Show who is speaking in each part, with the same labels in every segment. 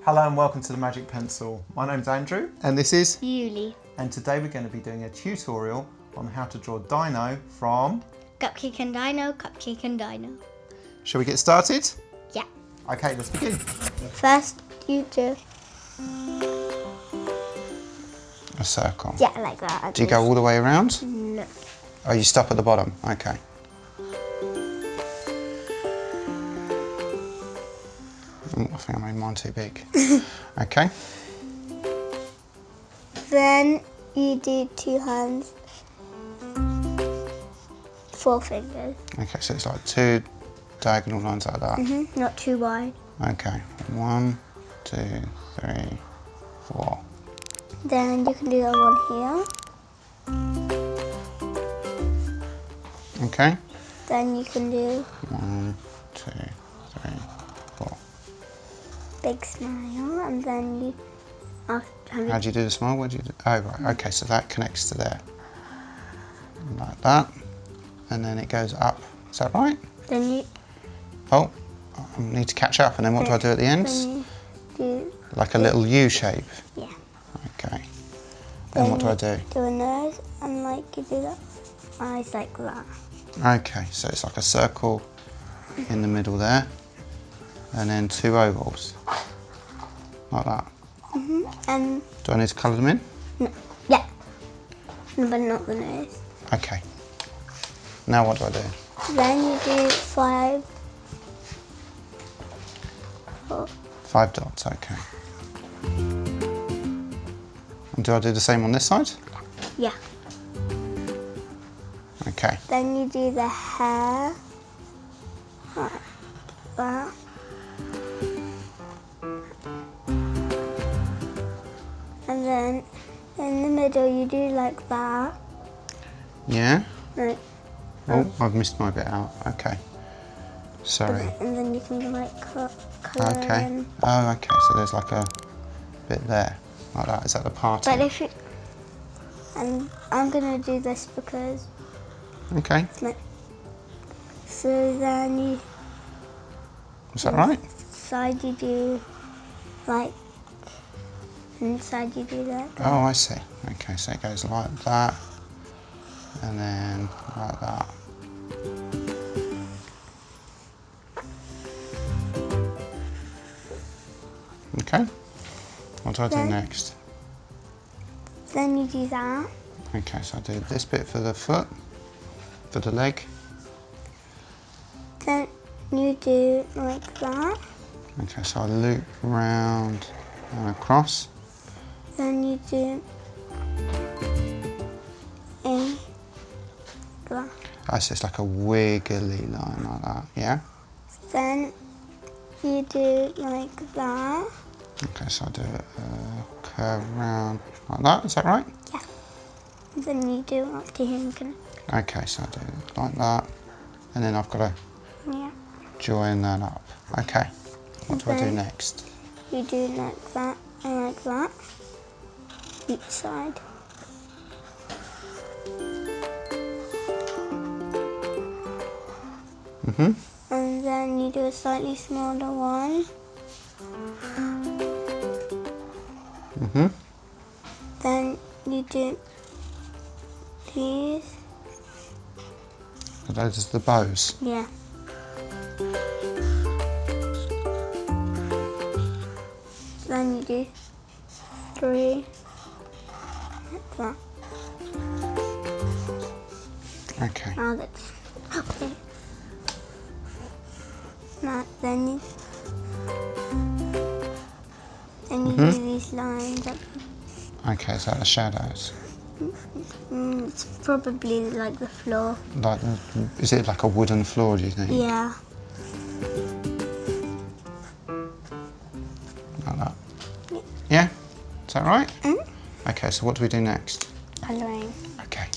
Speaker 1: Hello and welcome to the Magic Pencil. My name's Andrew and this is
Speaker 2: Yuli.
Speaker 1: And today we're going to be doing a tutorial on how to draw Dino from
Speaker 2: Cupcake and Dino, Cupcake and Dino.
Speaker 1: Shall we get started?
Speaker 2: Yeah.
Speaker 1: Okay, let's begin.
Speaker 2: First you do
Speaker 1: A circle.
Speaker 2: yeah, like that.
Speaker 1: Do you go all the way around?
Speaker 2: No.
Speaker 1: Oh, you stop at the bottom. Okay. I think I made mine too big. Okay.
Speaker 2: Then you do 2 hands, 4 fingers.
Speaker 1: Okay, so it's like 2 diagonal lines like that.
Speaker 2: Not too wide.
Speaker 1: Okay. 1, 2, 3, 4.
Speaker 2: Then you can do that one here.
Speaker 1: Okay.
Speaker 2: Then you can do
Speaker 1: 1, 2, 3, 4.
Speaker 2: big smile, and then you after
Speaker 1: How do you do the smile? What do you do? Oh, right. Okay, so that connects to there. Like that. And then it goes up. Is that right?
Speaker 2: then you
Speaker 1: Oh, I need to catch up. And then what do I do at the ends?
Speaker 2: then you do
Speaker 1: Like a little U shape.
Speaker 2: yeah.
Speaker 1: Okay. Then what do I do?
Speaker 2: Do a nose, and like you do that eyes like that.
Speaker 1: Okay, so it's like a circle in the middle there. And then 2 ovals. Like that.
Speaker 2: And
Speaker 1: Do I need to colour them in?
Speaker 2: no, yeah, no, but not the nose.
Speaker 1: Okay. Now what do I do?
Speaker 2: Then you do 5.
Speaker 1: 5 dots, okay. And do I do the same on this side?
Speaker 2: Yeah.
Speaker 1: Okay.
Speaker 2: Then you do the hair like that. And then in the middle you do like that.
Speaker 1: Yeah?
Speaker 2: Like,
Speaker 1: Oh, I've missed my bit out. Okay. Sorry.
Speaker 2: and then you can like colour
Speaker 1: Okay.
Speaker 2: in.
Speaker 1: Oh, okay. So there's like a bit there. Like that. Is that the party?
Speaker 2: But if you, and I'm gonna do this because
Speaker 1: Okay.
Speaker 2: like, so then you
Speaker 1: Is that right?
Speaker 2: side you do like, inside you do that.
Speaker 1: Oh, I see. Okay, so it goes like that. And then like that. Okay. What do I do
Speaker 2: Then-
Speaker 1: next?
Speaker 2: Then you do that.
Speaker 1: Okay, so I do this bit for the foot, for the leg.
Speaker 2: Then you do like that.
Speaker 1: Okay, so I loop round and across.
Speaker 2: Then you do a that.
Speaker 1: Oh, so it's like a wiggly line like that, yeah?
Speaker 2: Then you do like that.
Speaker 1: Okay, so I do a curve round like that, is that right?
Speaker 2: Yeah. And then you do up to here. Can
Speaker 1: Okay, so I do it like that. And then I've got to
Speaker 2: yeah.
Speaker 1: join that up. Okay, what do I do
Speaker 2: Then-
Speaker 1: next?
Speaker 2: You do like that and like that. Each side. And then you do a slightly smaller one. Then you do these.
Speaker 1: So those are the bows.
Speaker 2: Yeah. Then you do 3 like that.
Speaker 1: Okay,
Speaker 2: Now that's okay. Now then you do these lines up.
Speaker 1: okay, is that the shadows?
Speaker 2: It's probably like the floor.
Speaker 1: Like, is it like a wooden floor, do you think?
Speaker 2: Yeah.
Speaker 1: Like that? Yeah? Is that right?
Speaker 2: Mm.
Speaker 1: Okay, so what do we do next?
Speaker 2: Colouring.
Speaker 1: Okay.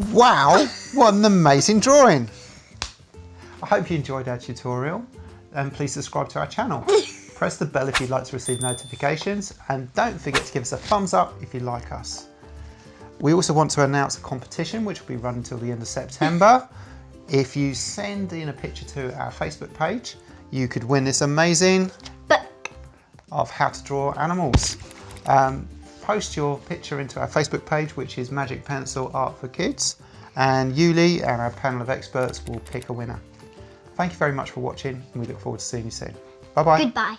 Speaker 1: Wow, what an amazing drawing. I hope you enjoyed our tutorial and please subscribe to our channel. Press the bell if you'd like to receive notifications and don't forget to give us a thumbs up if you like us. We also want to announce a competition which will be run until the end of September. If you send in a picture to our Facebook page, you could win this amazing
Speaker 2: book
Speaker 1: of how to draw animals. Post your picture into our Facebook page, which is Magic Pencil Art for Kids, and Yuli and our panel of experts will pick a winner. Thank you very much for watching and we look forward to seeing you soon. Bye bye.
Speaker 2: Goodbye.